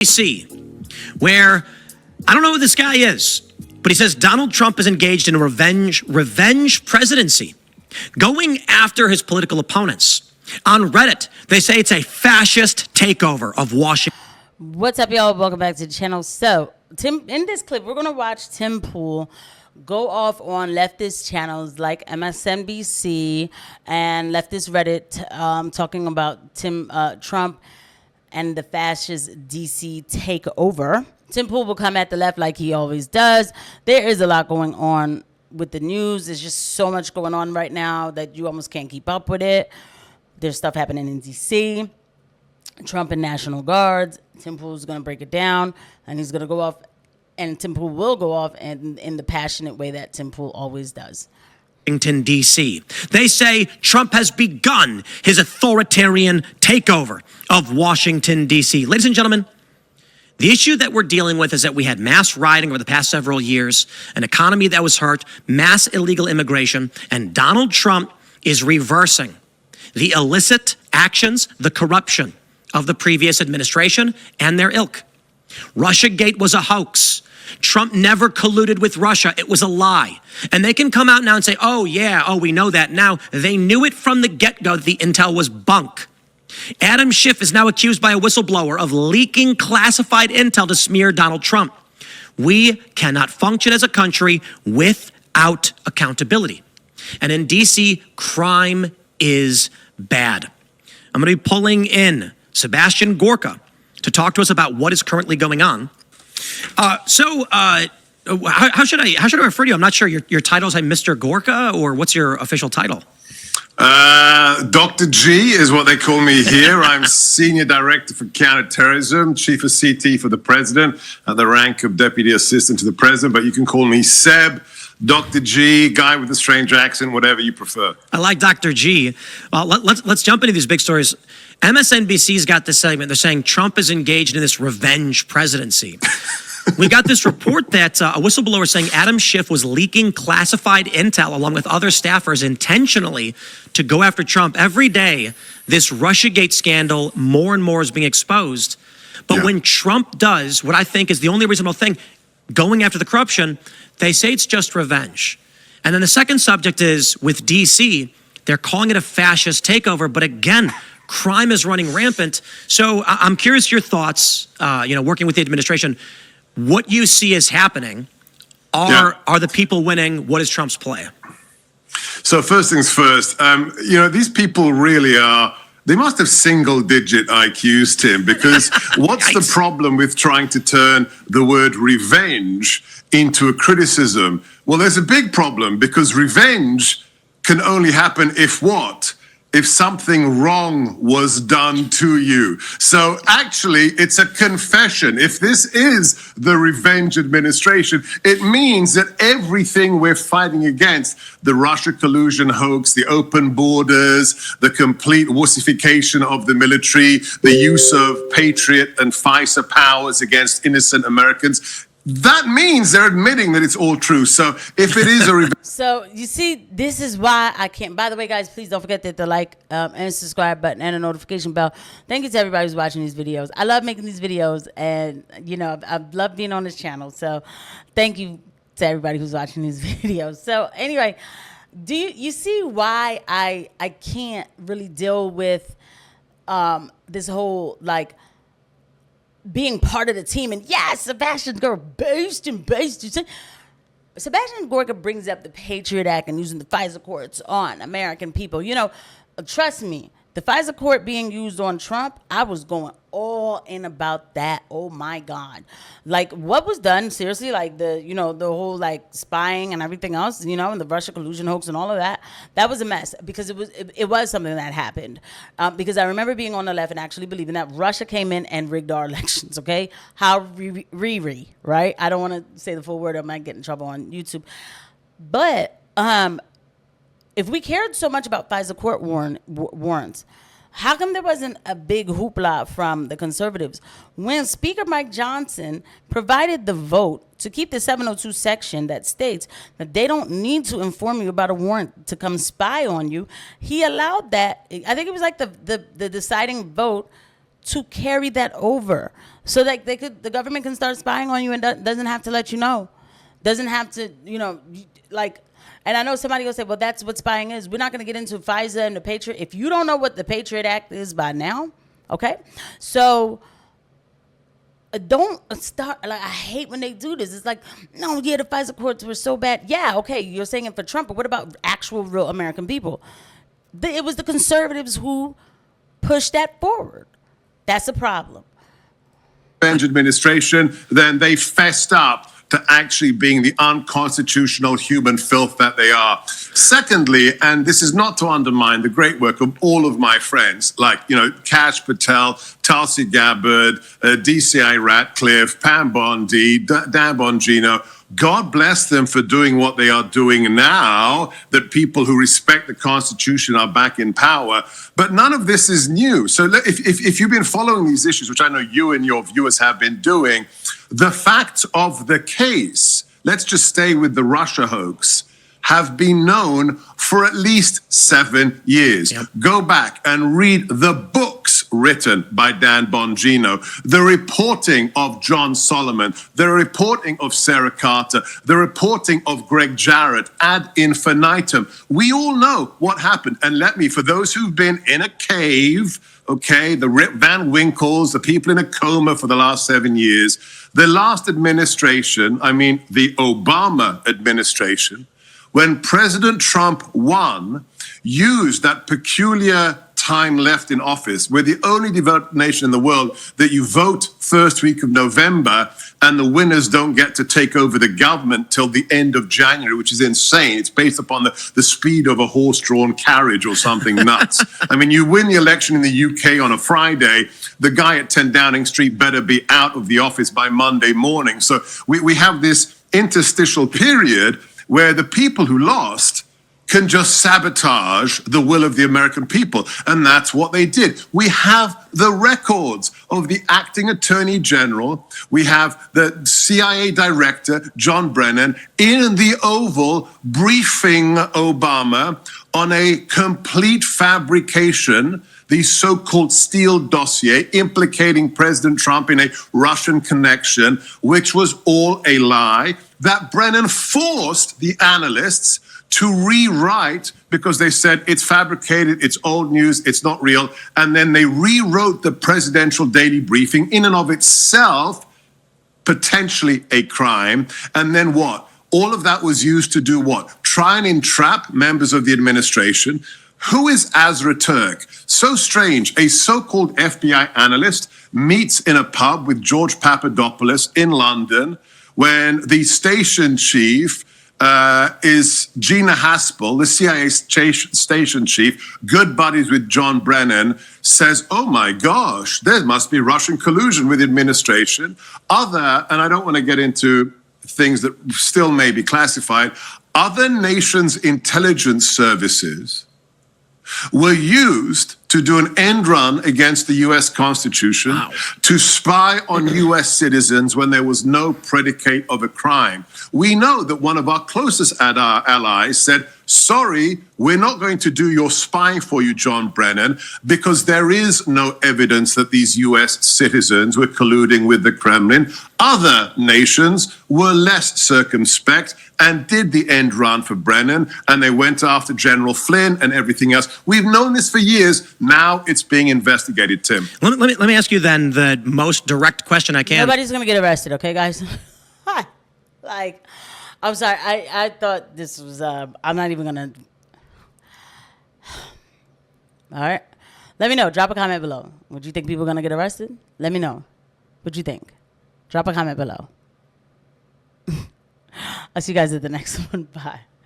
MSNBC, where I don't know who this guy is, but he says Donald Trump is engaged in a revenge presidency, going after his political opponents. On Reddit, they say it's a fascist takeover of Washington. What's up, y'all? Welcome back to the channel. So, in this clip, we're going to watch Tim Pool go off on leftist channels like MSNBC and leftist Reddit talking about Trump and the fascist DC takeover. Tim Pool will come at the left like he always does. There is a lot going on with the news. There's just so much going on right now that you almost can't keep up with it. There's stuff happening in DC. Trump and National Guards. Tim Pool's going to break it down, and he's going to go off, and Tim Pool will go off in the passionate way that Tim Pool always does. Washington, D.C. They say Trump has begun his authoritarian takeover of Washington, D.C. Ladies and gentlemen, the issue that we're dealing with is that we had mass rioting over the past several years, an economy that was hurt, mass illegal immigration, and Donald Trump is reversing the illicit actions, the corruption of the previous administration and their ilk. Russiagate was a hoax. Trump never colluded with Russia. It was a lie. And they can come out now and say, we know that now. They knew it from the get-go that the intel was bunk. Adam Schiff is now accused by a whistleblower of leaking classified intel to smear Donald Trump. We cannot function as a country without accountability. And in D.C., crime is bad. I'm going to be pulling in Sebastian Gorka to talk to us about what is currently going on. How should I refer to you? I'm not sure. Your title is Mr. Gorka, or what's your official title? Dr. G is what they call me here. I'm Senior Director for Counterterrorism, Chief of CT for the President, at the rank of Deputy Assistant to the President, but you can call me Seb, Dr. G, guy with a strange accent, whatever you prefer. I like Dr. G. Well, let's jump into these big stories. MSNBC's got this segment. They're saying Trump is engaged in this revenge presidency. We've got this report that a whistleblower saying Adam Schiff was leaking classified intel along with other staffers intentionally to go after Trump. Every day, this Russiagate scandal more and more is being exposed. But when Trump does what I think is the only reasonable thing, going after the corruption, they say it's just revenge. And then the second subject is with DC, they're calling it a fascist takeover. But again, crime is running rampant. So I'm curious your thoughts, working with the administration. What you see is happening. Are the people winning? What is Trump's play? So first things first, these people really are, they must have single-digit IQs, Tim, because what's the problem with trying to turn the word revenge into a criticism? Well, there's a big problem, because revenge can only happen if what? If something wrong was done to you. So actually, it's a confession. If this is the revenge administration, it means that everything we're fighting against, the Russia collusion hoax, the open borders, the complete wussification of the military, the use of Patriot and FISA powers against innocent Americans, that means they're admitting that it's all true. So if it is a revenge. So you see, this is why I can't. By the way, guys, please don't forget the like and subscribe button and a notification bell. Thank you to everybody who's watching these videos. I love making these videos, and I love being on this channel. So thank you to everybody who's watching these videos. So anyway, do you see why I can't really deal with this whole being part of the team? And yes, Sebastian Gorka boasting. Sebastian Gorka brings up the Patriot Act and using the FISA courts on American people. Trust me, the FISA court being used on Trump, I was going all in about that. Oh my God. What was done, seriously, the whole spying and everything else, and the Russia collusion hoax and all of that, that was a mess, because it was something that happened. Because I remember being on the left and actually believing that Russia came in and rigged our elections, okay? Right? I don't want to say the full word, I might get in trouble on YouTube. But if we cared so much about FISA court warrants, how come there wasn't a big hoopla from the conservatives when Speaker Mike Johnson provided the vote to keep the 702 section that states that they don't need to inform you about a warrant to come spy on you? He allowed that. I think it was the deciding vote to carry that over. so that the government can start spying on you and doesn't have to let you know, doesn't have to, like. And I know somebody will say, well, that's what spying is. We're not going to get into FISA and the Patriot. If you don't know what the Patriot Act is by now, okay? So don't start. Like, I hate when they do this. It's like, no, yeah, the FISA courts were so bad. Yeah, okay, you're saying it for Trump, but what about actual real American people? It was the conservatives who pushed that forward. That's a problem. Administration, then they fessed up to actually being the unconstitutional human filth that they are. Secondly, and this is not to undermine the great work of all of my friends, like, Kash Patel, Tulsi Gabbard, DCI Ratcliffe, Pam Bondi, Dan Bongino. God bless them for doing what they are doing now, that people who respect the Constitution are back in power. But none of this is new. So if you've been following these issues, which I know you and your viewers have been doing, the facts of the case, let's just stay with the Russia hoax, have been known for at least 7 years. Yep. Go back and read the books written by Dan Bongino, the reporting of John Solomon, the reporting of Sarah Carter, the reporting of Greg Jarrett ad infinitum. We all know what happened. And for those who've been in a cave, okay, the Rip Van Winkles, the people in a coma for the last 7 years, the last administration, the Obama administration, when President Trump won, used that peculiar time left in office. We're the only developed nation in the world that you vote first week of November and the winners don't get to take over the government till the end of January, which is insane. It's based upon the speed of a horse-drawn carriage or something nuts. You win the election in the UK on a Friday, the guy at 10 Downing Street better be out of the office by Monday morning. So we have this interstitial period where the people who lost can just sabotage the will of the American people. And that's what they did. We have the records of the acting attorney general. We have the CIA director, John Brennan, in the Oval briefing Obama on a complete fabrication, the so-called Steele dossier implicating President Trump in a Russian connection, which was all a lie, that Brennan forced the analysts to rewrite because they said it's fabricated, it's old news, it's not real. And then they rewrote the presidential daily briefing, in and of itself, potentially a crime. And then what? All of that was used to do what? Try and entrap members of the administration. Who is Azra Turk? So strange. A so-called FBI analyst meets in a pub with George Papadopoulos in London when the station chief is Gina Haspel, the CIA station chief, good buddies with John Brennan, says, oh my gosh, there must be Russian collusion with the administration. And I don't want to get into things that still may be classified, other nations' intelligence services were used to do an end run against the U.S. Constitution, to spy on U.S. citizens when there was no predicate of a crime. We know that one of our closest allies said, sorry, we're not going to do your spying for you, John Brennan, because there is no evidence that these U.S. citizens were colluding with the Kremlin. Other nations were less circumspect and did the end run for Brennan, and they went after General Flynn and everything else. We've known this for years. Now it's being investigated, Tim. Let me ask you then the most direct question I can. Nobody's going to get arrested, okay, guys? Like, I'm sorry. I thought this was, I'm not even going to. All right. Let me know. Drop a comment below. Would you think people are going to get arrested? Let me know. What you think? Drop a comment below. I'll see you guys at the next one. Bye.